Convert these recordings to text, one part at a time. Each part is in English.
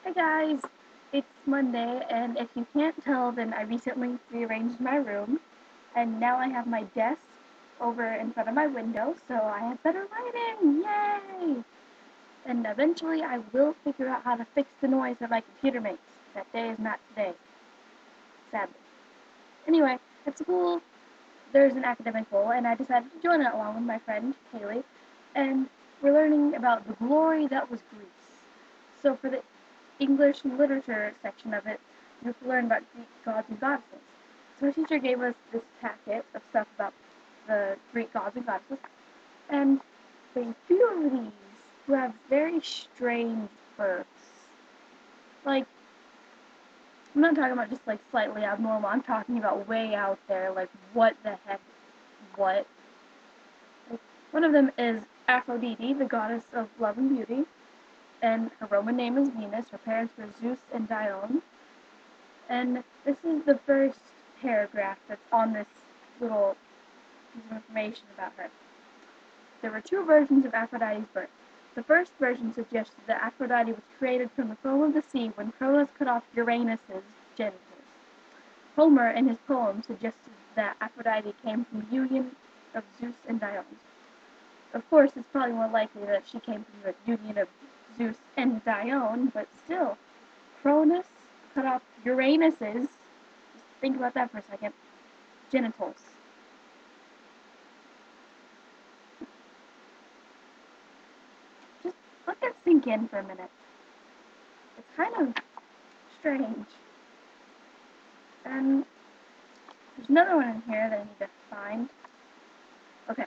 Hi guys, it's Monday, and if you can't tell, then I recently rearranged my room, and now I have my desk over in front of my window, so I have better lighting! Yay! And eventually I will figure out how to fix the noise that my computer makes. That day is not today, sadly. Anyway, at school, there's an academic bowl, and I decided to join it along with my friend Haley, and we're learning about the glory that was Greece. So for the English literature section of it, you have to learn about Greek gods and goddesses. So our teacher gave us this packet of stuff about the Greek gods and goddesses, and there's a few of these who have very strange births. Like, I'm not talking about just like slightly abnormal, I'm talking about way out there, like what the heck, what? Like, one of them is Aphrodite, the goddess of love and beauty, and her Roman name is Venus. Her parents were Zeus and Dione. And this is the first paragraph that's on this little piece of information about her. There were two versions of Aphrodite's birth. The first version suggested that Aphrodite was created from the foam of the sea when Cronus cut off Uranus's genitals. Homer, in his poem, suggested that Aphrodite came from the union of Zeus and Dione. Of course, it's probably more likely that she came from the union of Zeus and Dione, but still, Cronus cut off Uranus's, just think about that for a second, genitals. Just let that sink in for a minute. It's kind of strange. And there's another one in here that I need to find. Okay.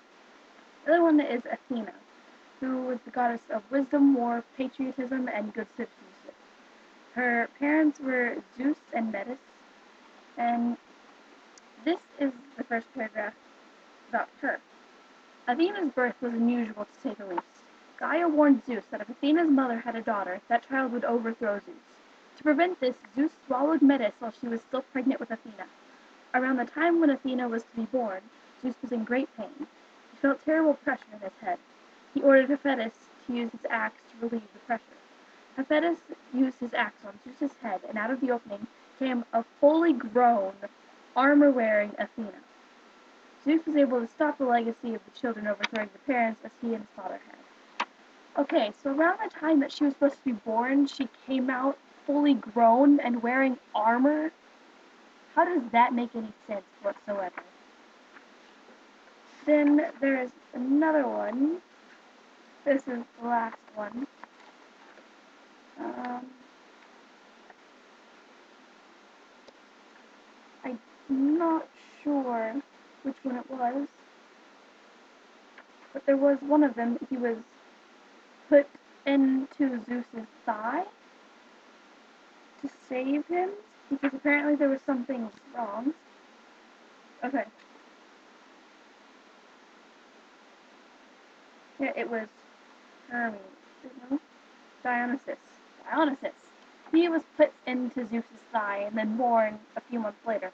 The other one is Athena, who was the goddess of wisdom, war, patriotism, and good citizenship. Her parents were Zeus and Metis, and this is the first paragraph about her. Athena's birth was unusual, to say the least. Gaia warned Zeus that if Athena's mother had a daughter, that child would overthrow Zeus. To prevent this, Zeus swallowed Metis while she was still pregnant with Athena. Around the time when Athena was to be born, Zeus was in great pain. He felt terrible pressure in his head. He ordered Hephaestus to use his axe to relieve the pressure. Hephaestus used his axe on Zeus's head, and out of the opening came a fully grown, armor-wearing Athena. Zeus was able to stop the legacy of the children overthrowing the parents as he and his father had. Okay, so around the time that she was supposed to be born, she came out fully grown and wearing armor? How does that make any sense whatsoever? Then there's another one. This is the last one. I'm not sure which one it was, but there was one of them. He was put into Zeus's thigh to save him, because apparently there was something wrong. Okay. Yeah, it was Hermes. No? Dionysus. Dionysus. He was put into Zeus's thigh and then born a few months later.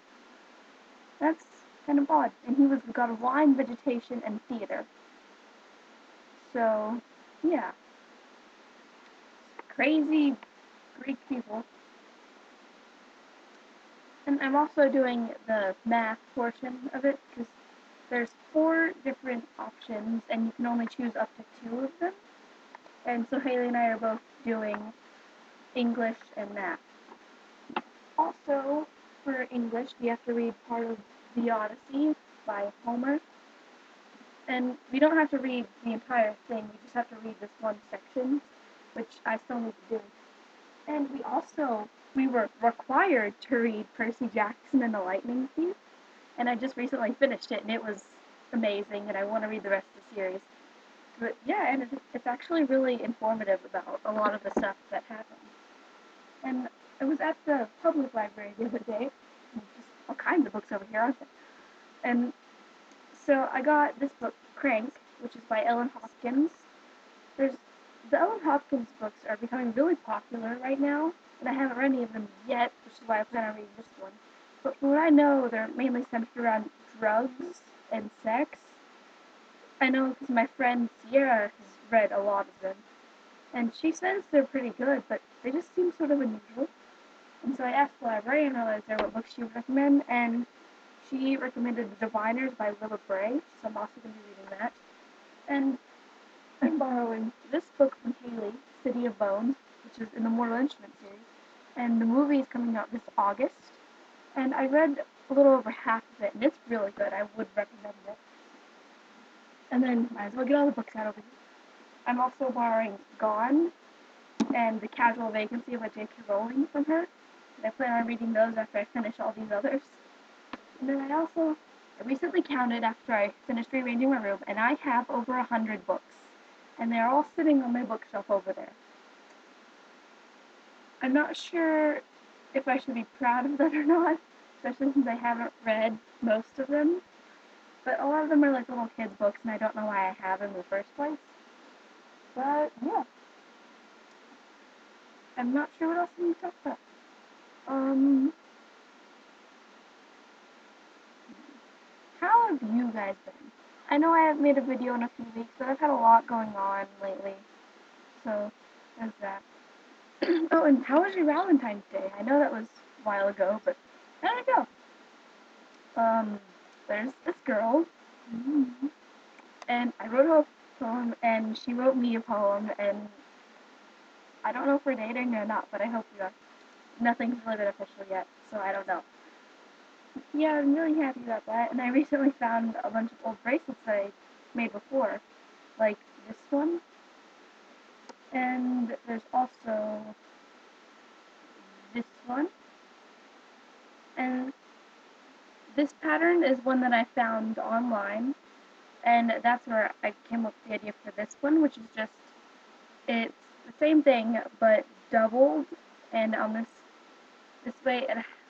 That's kind of odd. And he was the god of wine, vegetation, and theater. So, yeah. Crazy Greek people. And I'm also doing the math portion of it, because there's 4 different options, and you can only choose up to 2 of them. And so Haley and I are both doing English and math. Also, for English, we have to read part of the Odyssey by Homer. And we don't have to read the entire thing, we just have to read this one section, which I still need to do. And we were required to read Percy Jackson and the Lightning Thief, and I just recently finished it, and it was amazing, and I want to read the rest of the series. But yeah, and it's actually really informative about a lot of the stuff that happened. And I was at the public library the other day, just all kinds of books over here, aren't there? And so I got this book, Crank, which is by Ellen Hopkins. The Ellen Hopkins books are becoming really popular right now, and I haven't read any of them yet, which is why I plan on reading this one. But from what I know, they're mainly centered around drugs and sex. I know because my friend Sierra has read a lot of them. And she says they're pretty good, but they just seem sort of unusual. And so I asked the librarian earlier what books she would recommend, and she recommended The Diviners by Willa Bray, so I'm also going to be reading that. And I'm borrowing this book from Haley, City of Bones, which is in the Mortal Instruments series, and the movie is coming out this August. And I read a little over half of it, and it's really good. I would recommend it. And then might as well get all the books out over here. I'm also borrowing Gone and The Casual Vacancy by J.K. Rowling from her. And I plan on reading those after I finish all these others. And then I recently counted after I finished rearranging my room, and I have over 100 books. And they're all sitting on my bookshelf over there. I'm not sure if I should be proud of that or not, especially since I haven't read most of them. But a lot of them are like little kids' books, and I don't know why I have them in the first place. But, yeah. I'm not sure what else I need to talk about. How have you guys been? I know I haven't made a video in a few weeks, but I've had a lot going on lately. So, there's that. Oh, and how was your Valentine's Day? I know that was a while ago, but how did it go? There's this girl, and I wrote her a poem, and she wrote me a poem, and I don't know if we're dating or not, but I hope we are. Nothing's really been official yet, so I don't know. Yeah, I'm really happy about that, and I recently found a bunch of old bracelets that I made before, like this one, and there's also this one, and this pattern is one that I found online, and that's where I came up with the idea for this one, which is just, it's the same thing, but doubled, and on this way,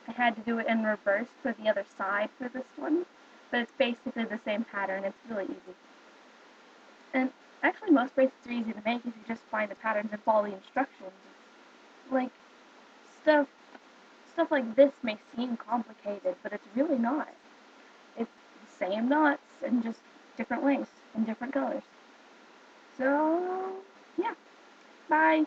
I had to do it in reverse for the other side for this one, but it's basically the same pattern. It's really easy. And actually, most bracelets are easy to make if you just find the patterns and follow the instructions. Like, stuff like this may seem complicated, but it's really not. It's the same knots in just different ways and different colors. So, yeah. Bye.